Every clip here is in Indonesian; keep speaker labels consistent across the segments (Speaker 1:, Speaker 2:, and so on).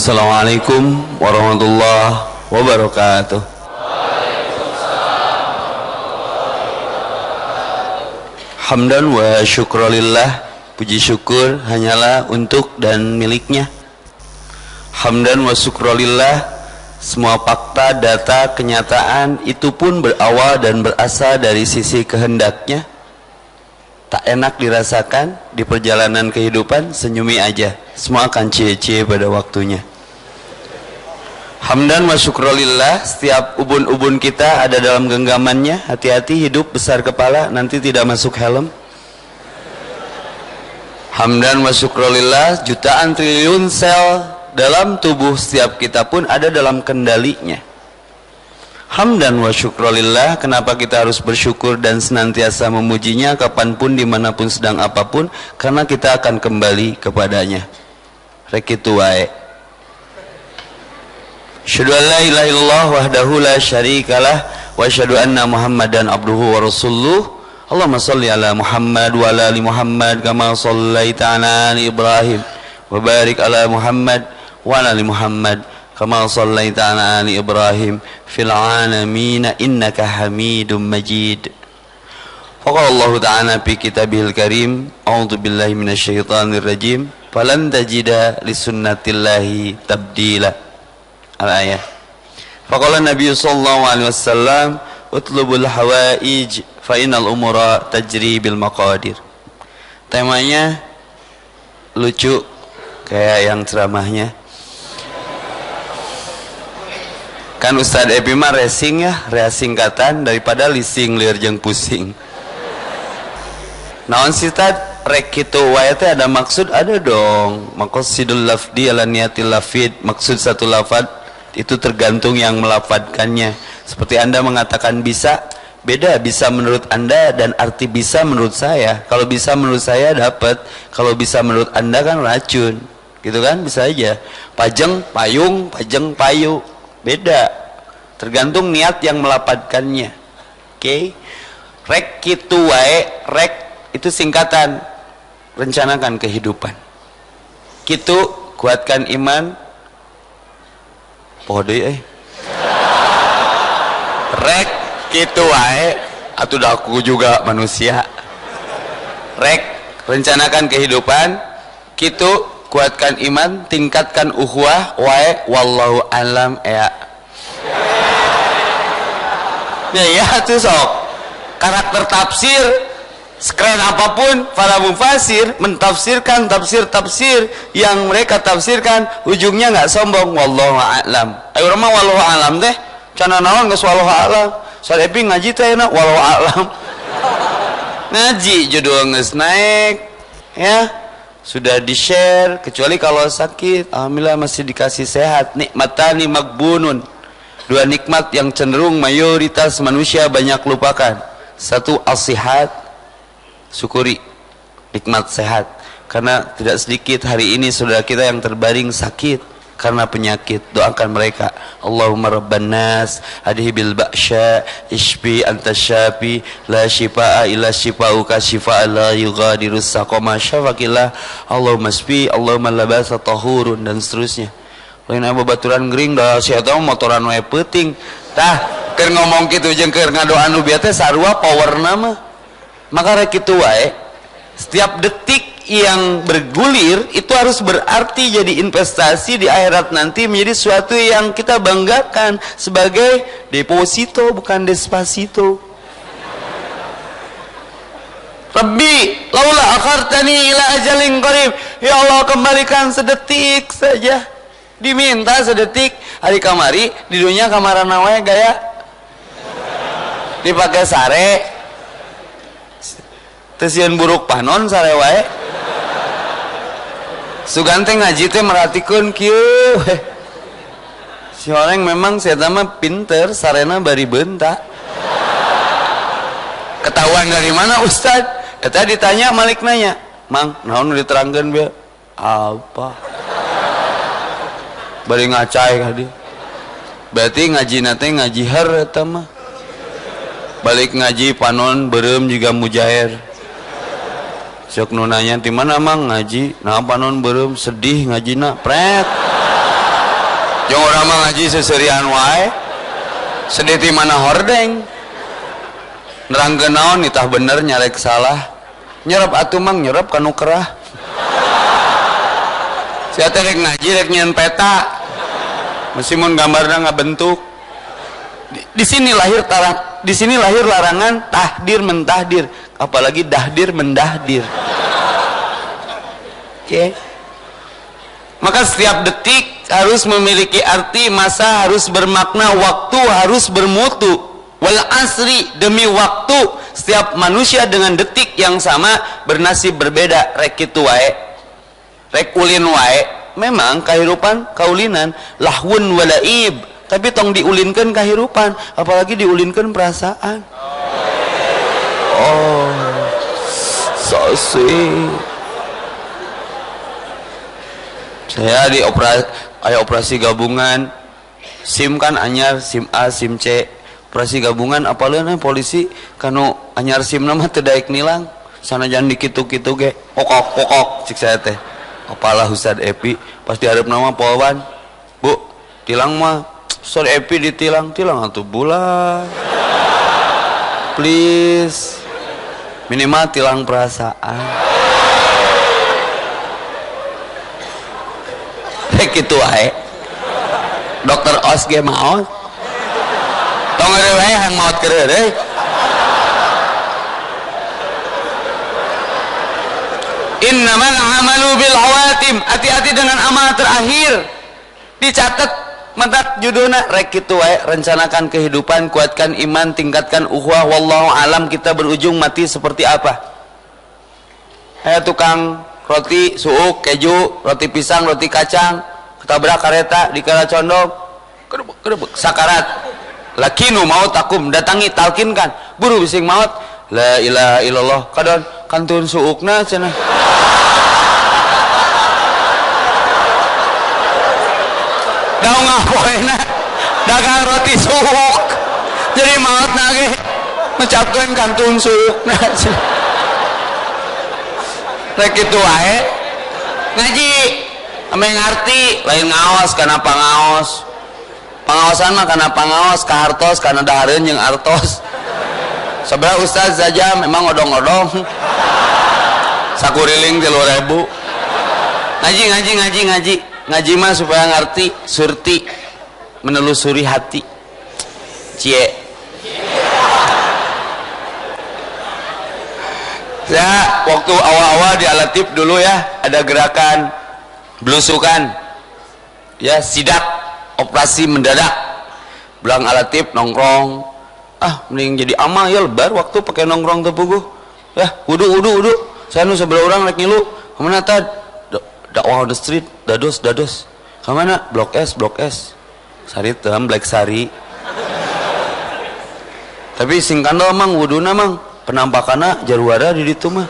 Speaker 1: Assalamualaikum warahmatullahi wabarakatuh. Hamdan wa syukrulillah, puji syukur hanyalah untuk dan miliknya. Hamdan wa syukrulillah, semua fakta, data, kenyataan itu pun berawal dan berasal dari sisi kehendaknya. Tak enak dirasakan di perjalanan kehidupan, senyumi aja, semua akan cie-cie pada waktunya. Hamdan wa syukrulillah, setiap ubun-ubun kita ada dalam genggamannya. Hati-hati hidup besar kepala, nanti tidak masuk helm. Hamdan wa syukrulillah, jutaan triliun sel dalam tubuh setiap kita pun ada dalam kendalinya. Hamdan wa syukrulillah, kenapa kita harus bersyukur dan senantiasa memujinya kapanpun, dimanapun, sedang apapun, karena kita akan kembali kepadanya. Rekitu wae. Asyhadu an la ilaha illallah wahdahu la syarikalah wa asyhadu anna Muhammadan abduhu wa rasuluh. Allahumma shalli ala Muhammad wa ala ali Muhammad kama shallaita ala ali Ibrahim wa barik ala Muhammad wa ala ali Muhammad kama shallaita ala ali Ibrahim fil alamin innaka Hamidum Majid. Faqala Allah ta'ala fi kitabihil karim, a'udzu billahi minasyaitonir rajim, falan tajida li sunnatillahi tabdila. Al-ayah. Faqala Nabi sallallahu alaihi wasallam, utlubul hawaij fa innal umura tajri bil maqadir. Temanya lucu kayak yang ceramahnya. Kan Ustadz Epi mah racing ya, rea singkatan daripada lising lieur jeung pusing. Naon sih Tad? Rek kitu wae teh ada maksud, ada dong. Maqasidul lafdi ala niyatil lafid, maksud satu lafad itu tergantung yang melafadkannya. Seperti Anda mengatakan bisa, beda bisa menurut Anda dan arti bisa menurut saya. Kalau bisa menurut saya dapat, kalau bisa menurut Anda kan racun. Gitu kan, bisa aja. Pajeng, payung, pajeng, payu. Beda. Tergantung niat yang melafadkannya. Oke. Rek kitu wae, rek itu singkatan rencanakan kehidupan. Kitu kuatkan iman. Pohdei rek kitu wae, atuh aku juga manusia. Rek rencanakan kehidupan, kitu kuatkan iman, tingkatkan ukhuwah, wae wallahu alam ya. Ya tuh sok. Karakter tafsir sekeren apapun para mufasir mentafsirkan tafsir yang mereka tafsirkan ujungnya nggak sombong, wallahu a'lam. Ayo mah wallahu a'lam teh cana naon geus wallahu a'lam. Sadepi ngaji teh enak wallahu a'lam. Ngaji judul geus naik ya, sudah di-share, kecuali kalau sakit alhamdulillah masih dikasih sehat. Nikmatani magbunun, dua nikmat yang cenderung mayoritas manusia banyak lupakan. Satu as-sihat, syukuri nikmat sehat, karena tidak sedikit hari ini saudara kita yang terbaring sakit karena penyakit. Doakan mereka. Allahumma rabban nas adhi bil ba'sya ishfi anta syafi la shifaa illa shifauka shifaa la yughadiru saqama syafaqillah. Allahumma shfi, Allahumma labasa tahurun, dan seterusnya. Lain aba baturan gering da sia eta motoran wae peuting tah keur ngomong kitu jeung keur ngadoa nu bieu teh sarua powerna mah. Maka rek kitu wae, setiap detik yang bergulir itu harus berarti jadi investasi di akhirat nanti, menjadi sesuatu yang kita banggakan sebagai deposito, bukan despacito. Rabbi laula akhartani ila ajalin qarib, ya Allah kembalikan sedetik saja. Diminta sedetik, hari kamari di dunia kamarana wae gaya dipakai sare tesian buruk panon sare wae. Sugante ngaji teh meratikeun kieu. Si orang memang saya mah pinter, sarena bari beunta. Ketahuan dari mana Ustad? Eta ditanya Malik nanya, "Mang, naon diterangkeun be?" Apa? Bari ngacai ka dia. Berarti ngaji nate ngaji har eta mah. Balik ngaji panon beureum juga mujair. Sok nu nanya di mana mang ngaji, nah panon beureum sedih ngajina pret. Jeung urang mah ngaji seuseurean wae. Sedih ti mana hordeng. Nerangkeun naon itah bener nyarek salah. Nyerep atuh mang nyerep kanu kerah. Sia teh rek ngaji rek nyieun peta. Meskipun gambarna ngabentuk. Di sini lahir larangan tahdir mentahdir, apalagi dahdir mendahdir. Oke. Maka setiap detik harus memiliki arti, masa harus bermakna, waktu harus bermutu. Wal asri, demi waktu setiap manusia dengan detik yang sama bernasib berbeda. Rek kitu wae, rek ulin wae. Memang kahirupan kaulinan lahwun walaib, tapi tong diulinkan kahirupan, apalagi diulinkan perasaan. Oh, so sweet. Saya di operasi gabungan, SIM kan anyar, SIM A, SIM C. Operasi gabungan apalena polisi kanu anyar SIM nama teu daek nilang. Sanajan dikitu-kitu ge, pokok-pokok cik saya teh. Apalah Ustad Epi pas diharap nama polwan. Bu, tilang mah Ustad Epi ditilang atuh bulan. Please. Minimal tilang perasaan. Rek kitu wae. Dokter Os ge maot. Tong ada wae yang maot keur deui. Innamal amalu bil awatim. Hati-hati dengan amal terakhir. Dicatat mantap judulna rek kitu wae, rencanakan kehidupan, kuatkan iman, tingkatkan ukhuwah. Wallahu alam kita berujung mati seperti apa? Tukang roti suuk, keju, roti pisang, roti kacang, ketabrak kereta, dikala condong, kedebek, sakarat. Lakinu maut takum, datangi talkinkan, buru bising maut. La ilaha illallah, kadon kantun suukna cenah. Daung ngapoena dagang roti suuk. Jadi maut nage ngucapkeun kantun suukna. Rek kitu wae ngaji ame ngarti lain ngaos kana pangaos. Pangaosan mah kana pangaos, kahartos kana dahareun jeung artos. Sabaraha ustaz saja memang odong-odong. Sakuriling 3.000. Ngaji. Ngaji mah supaya ngerti surti menelusuri hati. Cie. Ya, waktu awal-awal di Alatif dulu ya, ada gerakan belusukan. Ya, sidak, operasi mendadak. Belang Alatif nongkrong. Mending jadi amal ya lebar waktu pakai nongkrong tepuguh. Ya, wudu. Saya nu sebelah orang rek ngilu. Kemana tad? Dakwah on the street, dados. Kemana? Blok S. Sari tem Black Sari. Tapi singkandel mang wuduna mang penampakanna jaruara di ditu mah.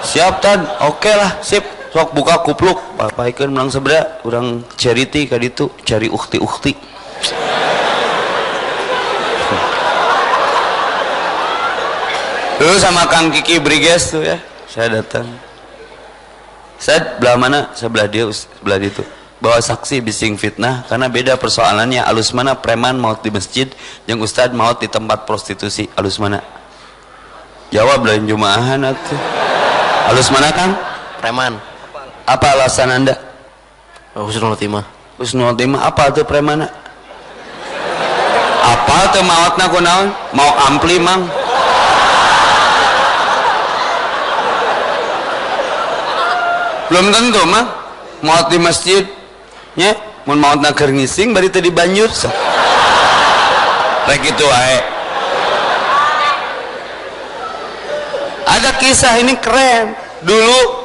Speaker 1: Siap tad? Oke lah, sip. Sok buka kupluk, papaikeun menang sabda, urang charity ka ditu, cari ukhti. Dulu sama Kang Kiki Briges tuh ya, saya datang. Saya belah mana? Sebelah dia, sebelah itu. Bawa saksi bising fitnah karena beda persoalannya. Alus mana preman maut di masjid, yang ustad maut di tempat prostitusi. Alus mana? Jawab lain jumaahan atuh. Alus mana Kang?
Speaker 2: Preman.
Speaker 1: Apa alasan Anda?
Speaker 2: Husnul Khotimah.
Speaker 1: Husnul Khotimah apa tuh preman? Apa tuh mautna kunaon? Mau ampli mang? Belum tentu mah maut di masjid nya mun maut keur ngising bari teu di banjur rek kitu wae. Ada kisah ini keren. Dulu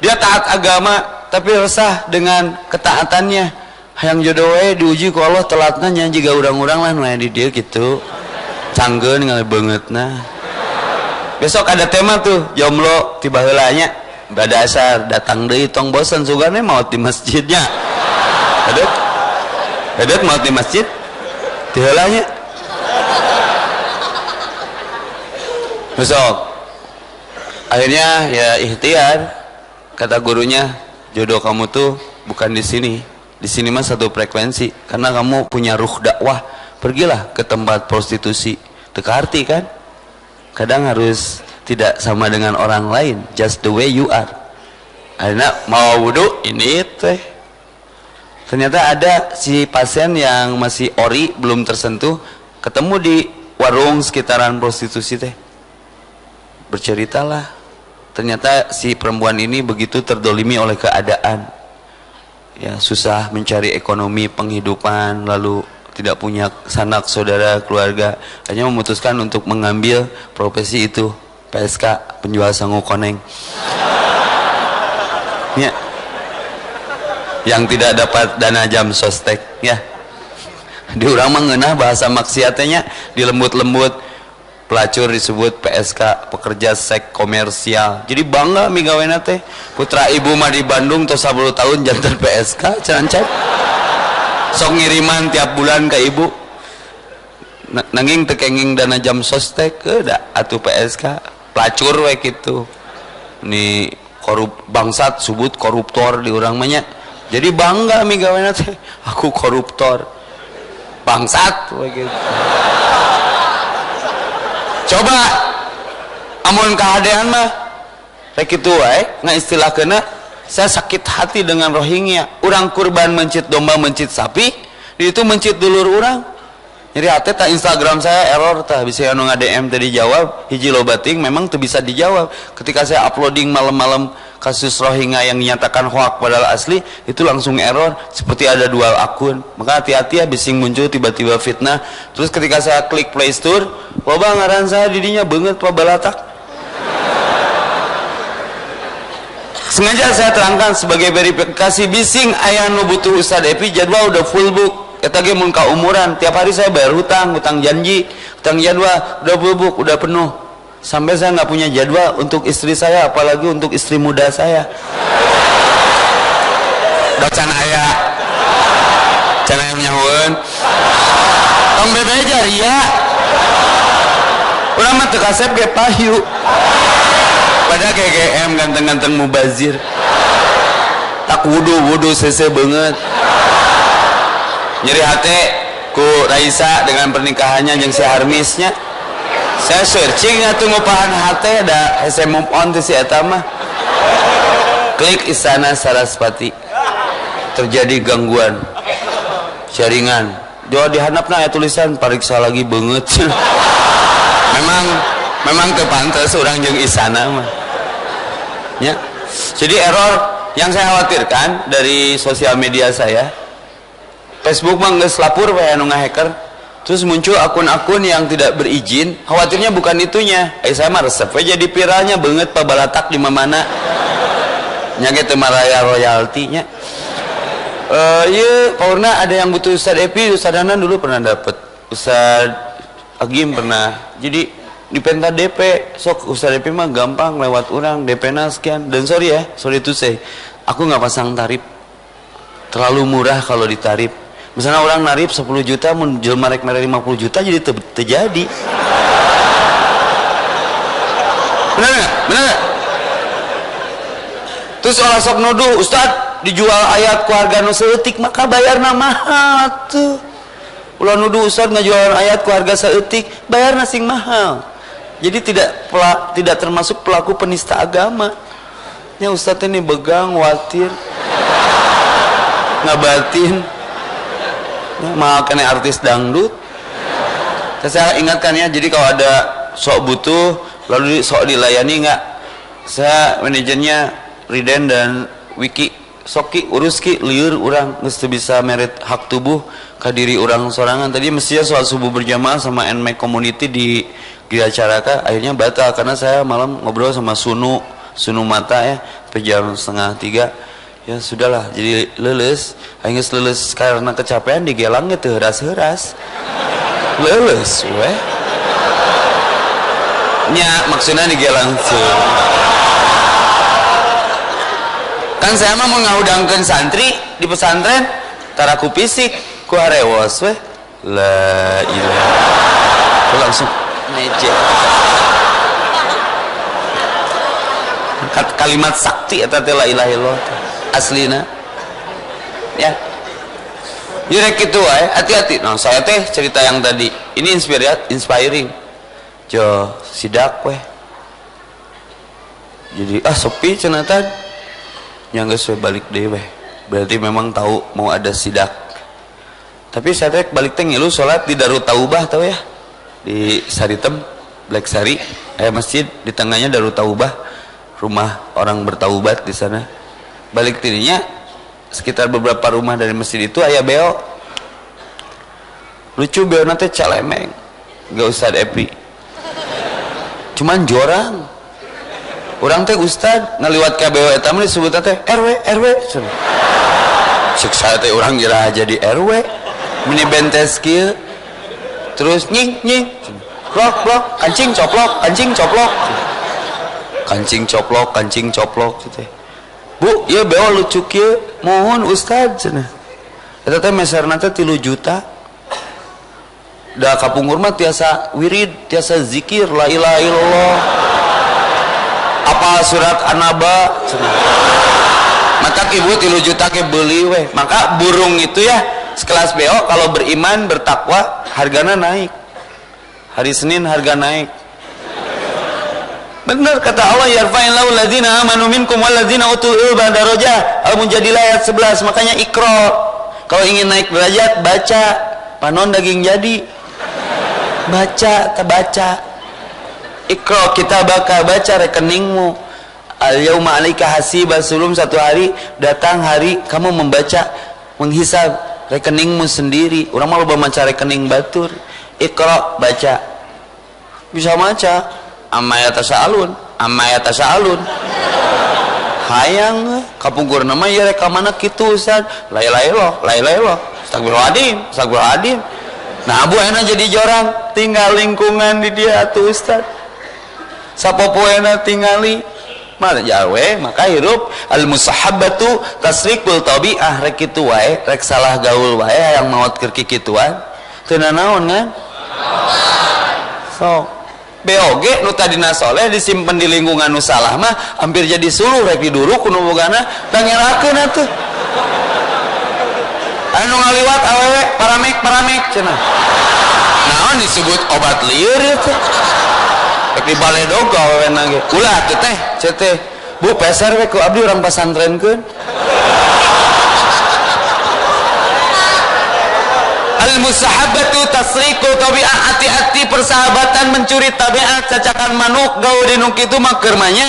Speaker 1: dia taat agama tapi resah dengan ketaatannya. Hayang jodoh we diuji ku Allah telatna nya jiga urang-urang lah nu aya di dieu kitu. Canggeun ngalih beungeutna. Besok ada tema tuh jomblo tiba heula nya. Badasar datang deui tong bosan sugane maut di masjidnya. Hadet maut di masjid. Teu heula nya. Besok akhirnya ya ikhtiar, kata gurunya, jodoh kamu tuh bukan di sini, di sini mah satu frekuensi karena kamu punya ruh dakwah. Pergilah ke tempat prostitusi, teka arti kan, kadang harus tidak sama dengan orang lain, just the way you are. Akhirnya mau wudhu ini teh, ternyata ada si pasien yang masih ori belum tersentuh, ketemu di warung sekitaran prostitusi teh, berceritalah. Ternyata si perempuan ini begitu terdolimi oleh keadaan, ya susah mencari ekonomi penghidupan, lalu tidak punya sanak saudara keluarga, hanya memutuskan untuk mengambil profesi itu, PSK, penjual sangu koneng, ya, yang tidak dapat dana jam sostek, ya. Di urang mengenah bahasa maksiatnya di lembut-lembut. Pelacur disebut PSK, pekerja seks komersial. Jadi bangga migawena teh. Putra ibu mah di Bandung tos 10 tahun jantan PSK cancep. Sok ngiriman tiap bulan ke ibu. Nanging teu kenging dana jam sostek da atuh PSK. Pelacur we kitu. Ni bangsat subut koruptor di urang mah nya. Jadi bangga migawena teh. Aku koruptor. Bangsat we kitu. Coba amun keadaan mah rek kitu wae ngaistilahkeuna saya sakit hati dengan Rohingya. Urang kurban mencit domba mencit sapi, di itu mencit dulur urang. Jadi hati tak Instagram saya error tah bisa anu nge-DM teh dijawab, hiji lobating memang teu bisa dijawab. Ketika saya uploading malam-malam kasus Rohingya yang dinyatakan hoax padahal asli, itu langsung error seperti ada dual akun. Maka hati-hati ya, bising muncul tiba-tiba fitnah. Terus ketika saya klik Play Store, loba ngaran saya didinya banget Pak Balatak. Sengaja saya terangkan sebagai verifikasi, bising aya nu butuh Ustaz Epi jadwal udah full book. Eta ge mun ka umuran, tiap hari saya bayar hutang janji, hutang jadwal udah full book, udah penuh. Sampai saya nggak punya jadwal untuk istri saya, apalagi untuk istri muda saya. Docan aya, can aya nyahoeun. Tong bebe jaria. Urang mah teu kasep ge payu. Pada GGM ganteng-ganteng mubazir. Tak wudu sese banget. Nyeri hati ku Raisa dengan pernikahannya jeung si Harmisnya. Saya searching atuh ngupahan hati da hese move on teh si eta mah. Klik Istana Sarasvati. Terjadi gangguan jaringan. Doa di handapna aya tulisan pariksa lagi banget. memang teu pantes urang jeung Istana mah. Ya. Jadi error yang saya khawatirkan dari sosial media saya, Facebook mah geus lapur we anu ngahacker, terus muncul akun-akun yang tidak berizin. Khawatirnya bukan itunya, saya mah resep we jadi viralnya banget Pak Balatak di mana nya ge teu maraya royalti nya. Ieu paurna ada yang butuh Ustaz Epi, Ustaz Danan dulu pernah dapet, Ustaz Agim pernah. Jadi di penta DP, sok Ustaz Epi mah gampang lewat orang, DP-na sekian. Dan sorry to say, aku nggak pasang tarif, terlalu murah kalau ditarif. Misalnya orang narif 10 juta, menjual merek 50 juta jadi terjadi. Bener nggak? Terus orang sok nuduh, Ustaz dijual ayat keluarga nu seutik maka bayarna mahal tuh. Ulah nuduh Ustaz ngajual ayat keluarga seutik, bayarna sing mahal. Jadi tidak termasuk pelaku penista agama. Ya Ustaz ini begang, watir, ngabatin. Ya, mahal kena artis dangdut. Saya ingatkan ya, jadi kalau ada sok butuh lalu sok dilayani nggak, saya manajernya Riden dan Wiki, soki urus ki liur orang geus bisa merit hak tubuh ka diri orang sorangan. Tadi mestinya soal subuh berjamaah sama NMAC community di Gria Caraka, akhirnya batal karena saya malam ngobrol sama Sunu Mata ya, jam 2:30. Ya sudahlah, jadi leles, hanya leles karena kecapean digelangnya tuh heras-heras. Leles weh. Nya maksudnya digelang tuh. Kan saya mah mengaudangkeun santri di pesantren taraku fisik ku harewos weh. La ilaha. Langsung meja. Kalimat sakti eta teh la ilaha illallah aslina. Ya. Direk itu hati-hati. Nah saya teh cerita yang tadi ini inspiring. Jo sidak weh. Jadi sepi cenatan. Yang geus balik deh weh. Berarti memang tahu mau ada sidak. Tapi saya teh balik teh ngilu salat di Darut Taubah tahu ya. Di Saritem, Black Sari, masjid di tengahnya Darut Taubah. Rumah orang bertaubat di sana. Balik tirinya sekitar beberapa rumah dari masjid itu aya beo. Lucu beo nanti calemeng. Gak Ustad Epi. Cuman jorang. Orang teh Ustad ngaliwat ke beo eta mah disebut teh RW. Cek saya teh orang kira jadi RW. Mini bentes kieu. Terus nying. Blok, kancing coplok. Kancing coplok gitu. Bu, ya beo lucu kieu. Mohon Ustad cenah. Eta teh meserna teh 3 juta. Da kapungur mah tiasa wirid, tiasa zikir la ilaha illallah. Apa surat An-Naba cenah. Maka ibu 3 juta ke beli weh. Maka burung itu ya sekelas beo kalau beriman bertakwa hargana naik. Hari Senin harga naik. Benar kata Allah, yarfa'illahu alladzina amanu minkum walladzina utul ilma darajat. Al-Mujadilah ayat 11. Makanya Iqra. Kalau ingin naik derajat baca, panon daging jadi. Baca. Iqra kitabaka, baca rekeningmu. Al-yauma 'alaika hasiba, sebelum satu hari datang hari kamu membaca, menghisab rekeningmu sendiri. Urang mah loba maca rekening batur. Iqra, baca. Bisa maca. Amma yatasaalun hayang kapungkur nama ya rekamana kitu Ustaz. La ilaha illallah astagfirullahaladzim. Nah abu enak jadi jorang tinggal lingkungan di dia tuh Ustaz. Sapopo enak tingali mana jawe maka hirup al musahabatu tasrikul tabi'ah rek kitu wae rek salah gaul wae yang maot keur kikituan teu naon kan so BOG nu tadina soleh disimpen di lingkungan nu salah mah hampir jadi suluh rek diduru kuno bogana dangerakeun atuh anu ngaliwat awewe paramek cenah naon disebut obat lieur teh rek di baledog awewe nage ulah teh teh Bu peser we ku abdi urang pasantrenkeun al-musahabatu tasriku tabi'ah hati-hati persahabatan mencuri tabiat cacakan manuk gaul di nuk itu mah keur manya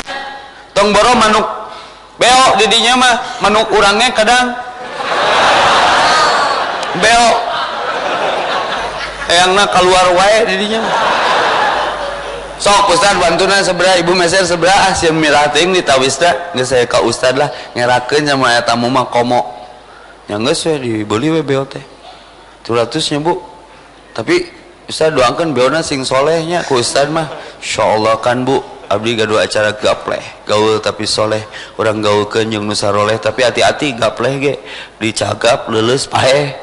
Speaker 1: tong boro manuk beo di dinya mah manuk urangnya kadang beo eyangna keluar wae di dinya sok Ustad bantuna seberah ibu meser seberah sieun mirah teuing ditawisda geus saya ka Ustad lah ngerakeun sama aya tamu mah komo nya geus we dibeli we beo teh 200 nya Bu tapi Ustaz doakan beona sing solehnya ku Ustaz mah insyaallah kan Bu abdi gaduh acara gapleh gaul tapi soleh orang gaulkeun jeung nu saroleh tapi hati-hati gapleh ge dicagap leuleus paeh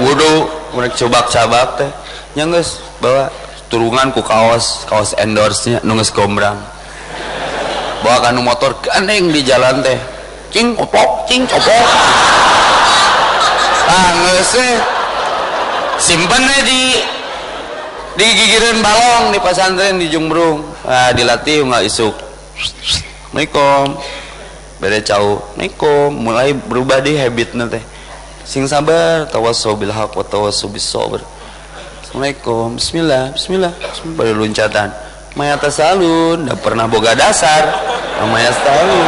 Speaker 1: wudu merek cobak-cabak teh nya geus bawa turungan ku kaos endorse nya nu geus gombrang bawa kanu motor gandeng di jalan teh cing copok ngeseh simpen di gigireun balong di pesantren di Jumbrung dilatih nggak isuk Assalamualaikum bere cau Assalamualaikum mulai berubah deh habitnya teh sing sabar tawassaw bil haq wa tawassaw bis sabr Assalamualaikum bismillah baru loncatan maya tasalun da pernah boga dasar maya tasalun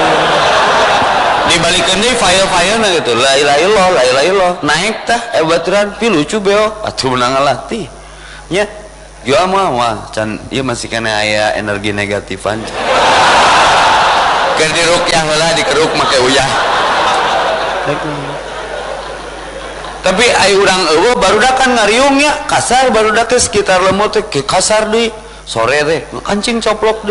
Speaker 1: dibalikeun deui file-file na gitu la ilaha illallah naik tah baturan pi lucu beo atuh meunang ngalatih nya jua mah can ieu masih kana aya energi negatifan keur diruqyah heula dikeruk make uyah tapi ai urang eueuh barudak kan ngariung nya kasar barudak teh sekitar lemot teh kasar deui sore teh kancing coplok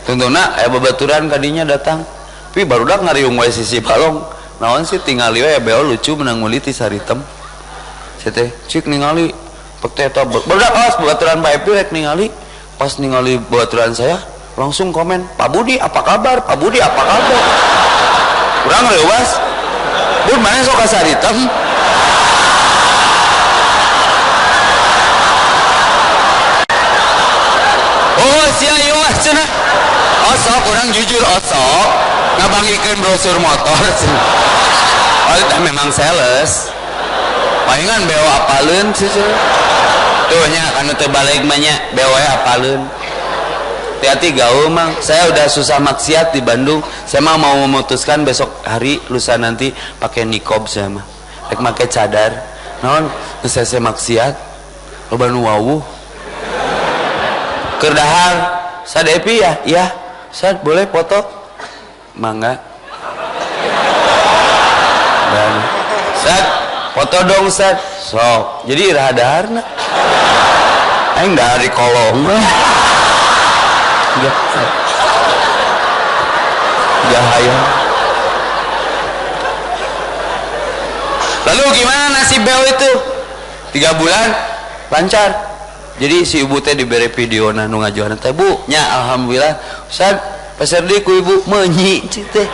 Speaker 1: tuntuna aya babaturan kadinya datang tapi barudak ngariung wae sisi balong naon sih tingali we beo lucu menang meuli ti Saritem saya teh cik ningali pek eta barudak awas babaturan Pak Epi rek ningali pas ningali babaturan saya langsung komen Pak Budi apa kabar urang leuwas pun mana sok kasaritem. Oh sia ieu mah cenah. Osok urang jujur osok ngabangikeun brosur motor cenah. Oh itu memang sales. Palingan beo apaleun cenah. Tuh nya anu teu balik mah nya beo apaleun. Hati-hati gaul mang. Saya udah susah maksiat di Bandung. Saya mah mau memutuskan besok hari lusa nanti pakai nikob saya mah. Rek make cadar. Naon saya maksiat. Loba nu wawuh. Keur dahar. Sad Epi ya? Iya. Sad boleh foto? Mangga. Dan Sad foto dong Sad. Sok. Jadi iraha daharna. Aing dahar di kolong. Jahaya. Lalu gimana nasib beo itu? 3 bulan lancar. Jadi si ibu teh diberi video nu ngajuan teh bu nya alhamdulillah Ustaz peserdi ku ibu meunyi teh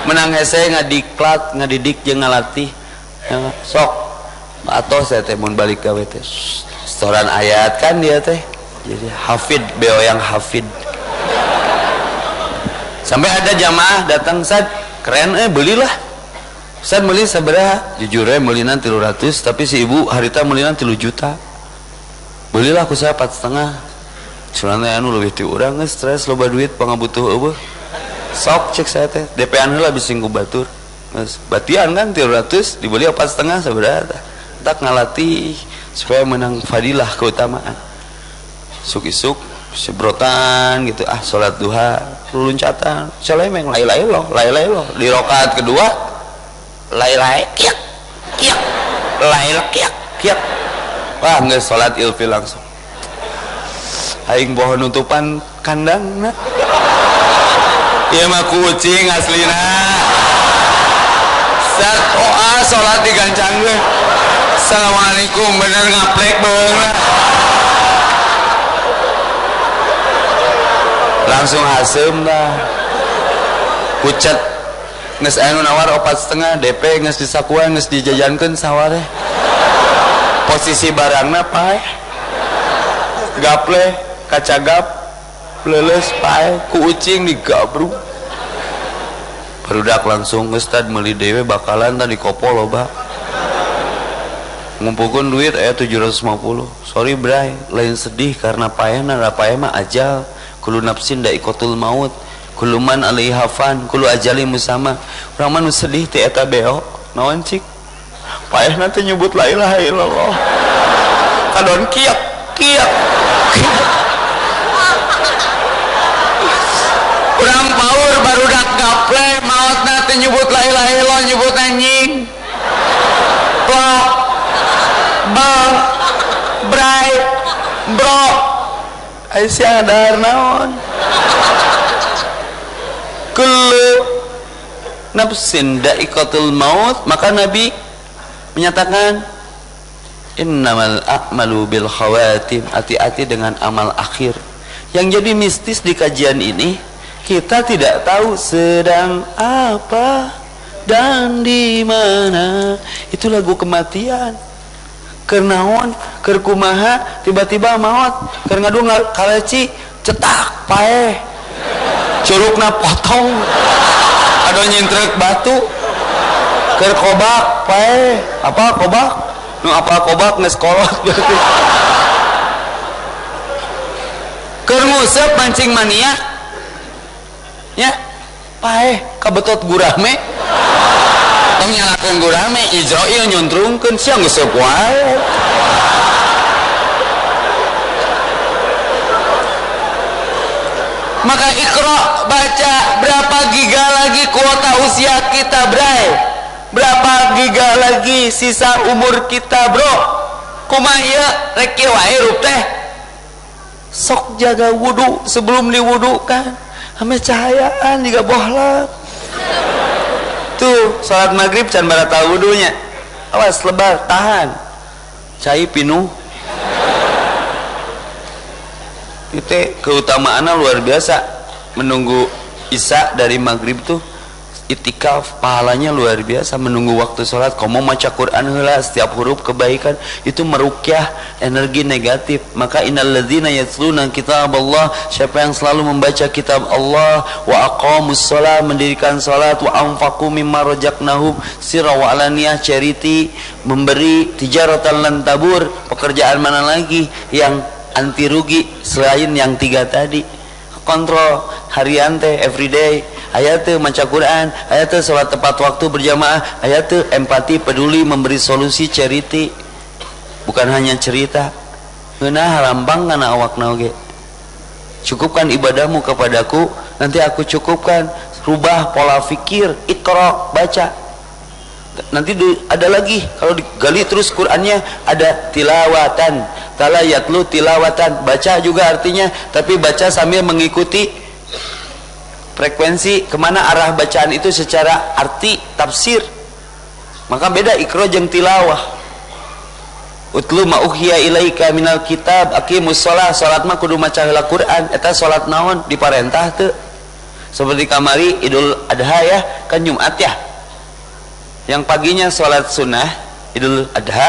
Speaker 1: menang hese ngadiklat ngadidik jeung ngalatih ya, sok atau saya teh mun balik gawe teh setoran ayat kan dia teh jadi hafid beo yang hafid. Sampai ada jamaah datang Sad keren belilah Sad beli sabaraha jujur melinan 300 tapi si ibu harita melinan 3 juta belilah aku saya 4,5 soalnya anu lebih ti urang stres loba duit pangabutuh eueuh sok cek saya teh DP-an heula bisi batur geus batian kan 300 dibeli 4,5 sabaraha tah tak ngalatih supaya menang fadilah keutamaan suk-isuk sebrotan gitu salat duha luncatan celemeng lai-lai loh di rakaat kedua lai-lai kiak kiak lai-lai kiak kiak wah nggak salat ilfil langsung aing pohon nutupan kandang nah iya mah kucing aslina saat salat digancang gue assalamualaikum bener ngaplek banget langsung hasem dah pucat nges anu nawar 4,5 DP nges disakuan nges dijajankan saware posisi barangna pae gaple kacagap leles pae ku ucing digabruk barudak langsung nges tad meuli dewe bakalan tadi kopo loba ngumpulkeun duit 750 sorry bray lain sedih karena paehna da paeh mah ajal kulu nafsin daikotul maut kulu man alaiha fan kulu ajali musama urang mah nu sedih ti eta beo naon cik paehna teh nyebut la ilaha illallah kadon kiak kiak urang paur barudak gaple maotna teh nyebut la ilaha illallah nyebut anjing blok bang bray bro Aisyah dahar naon kullu nafsin da'iqatul maut maka Nabi menyatakan innamal a'malu bil khawatim hati-hati dengan amal akhir yang jadi mistis di kajian ini kita tidak tahu sedang apa dan di mana itu lagu kematian kernaon kerkumaha tiba-tiba maut keur ngadu kaleci cetak paeh curugna potong ado nyintrek batu keur kobak paeh apa kobak nu apa kobak geus kolot berarti keur ngusep mancing mania nya paeh kabetot gurame tong nyalakeun gurame Izrail nyuntrungkeun sia ngusep wae maka ikra baca berapa giga lagi kuota usia kita bray berapa giga lagi sisa umur kita bro kumaha ieu rek kieu wae rup teh sok jaga wudu sebelum diwudukan ame cahayaan juga bohlam tuh salat maghrib can barata wudunya awas lebar tahan cai pinuh itu keutamaannya luar biasa menunggu isya dari maghrib tuh itikaf pahalanya luar biasa, menunggu waktu sholat, kamu maca Quran heula setiap huruf kebaikan itu merukyah energi negatif. Maka innalladzina yatluna kitaballah, siapa yang selalu membaca kitab Allah, wa aqamus shalah, mendirikan salat, wa anfaqu mimma razaqnahum sirra wa alaniyah, charity, memberi, tijaratan lan tabur, pekerjaan mana lagi yang anti rugi selain yang 3 tadi. Kontrol harian teh everyday, ayat teh maca Quran, ayat teh salat tepat waktu berjamaah, ayat teh empati, peduli, memberi solusi, charity, bukan hanya cerita. Ngeunah lambang kana awakna oge. Cukupkan ibadahmu kepadaku, nanti aku cukupkan. Rubah pola fikir, iqra, baca. Nanti ada lagi, kalau digali terus Qurannya ada tilawatan, tala yatlu tilawatan, baca juga artinya, tapi baca sambil mengikuti frekuensi kemana arah bacaan itu secara arti tafsir. Maka beda iqra jeung tilawah. Utlu ma uhiya ilaika minal kitab aqimus shalah, salat mah kudu maca heula Quran. Eta salat naon diparentah teu? Seperti kamari Idul Adha ya, kan Jumat ya. Yang paginya sholat sunnah Idul Adha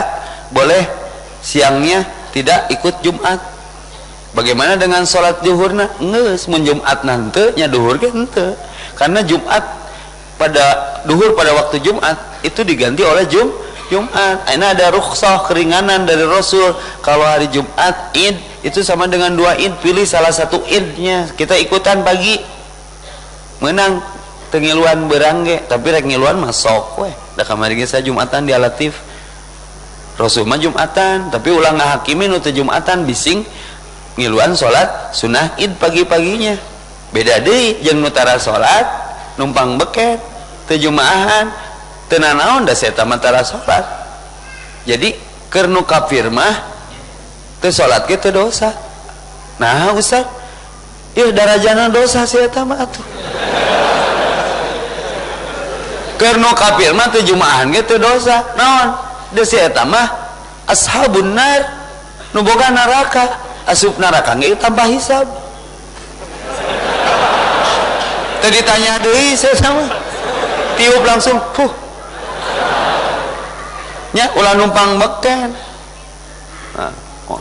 Speaker 1: boleh, siangnya tidak ikut Jumat. Bagaimana dengan sholat duhurna? Ngeus mun Jumat nanti nya duhur ge henteu. Karena Jumat pada duhur pada waktu Jumat itu diganti oleh Jumat. Ini ada rukhsah, keringanan dari Rasul. Kalau hari Jumat Id itu sama dengan 2 Id, pilih salah satu Idnya. Kita ikutan pagi. Menang tengiluan berangge, tapi rek ngiluan mah sok we. Da kamari ge sa Jumatan dia Latif. Rasul mah Jumatan, tapi ulang ngahakimin nu teu Jumatan bising ngiluan salat sunah Id pagi-paginya. Beda deui jeung nu tara salat numpang beket teu jumaahan, teu nanaon da saya mah tara salat. Jadi keur nu kafir mah teu salat ge teu dosa. Nah, Ustaz, ieu darajana dosa saya mah atuh. Karena kafir mah teu jumaahan ge teu dosa. Naon? Deus eta mah ashabun nar, nu boga neraka. Asup neraka ge tambah hisab. Teu ditanya deui saya mah. Tiup langsung, nya ulah numpang beken. Nah,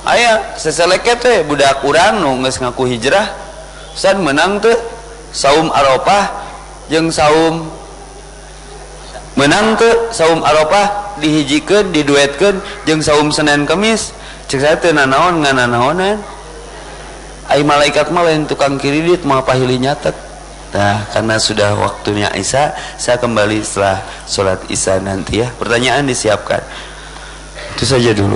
Speaker 1: aya seseleket teh budak urang nu geus ngaku hijrah. Ustaz menang teu saum Arafah jeung saum menang ke saum Arafah dihijikeun, diduetkeun jeung saum Senin Kamis. Cek saya teu nanaon ngananaonan. Ai malaikat mah lain tukang kredit mah pahili nyatet. Nah, karena sudah waktunya Isya, saya kembali setelah sholat Isya nanti ya. Pertanyaan disiapkan. Itu saja dulu.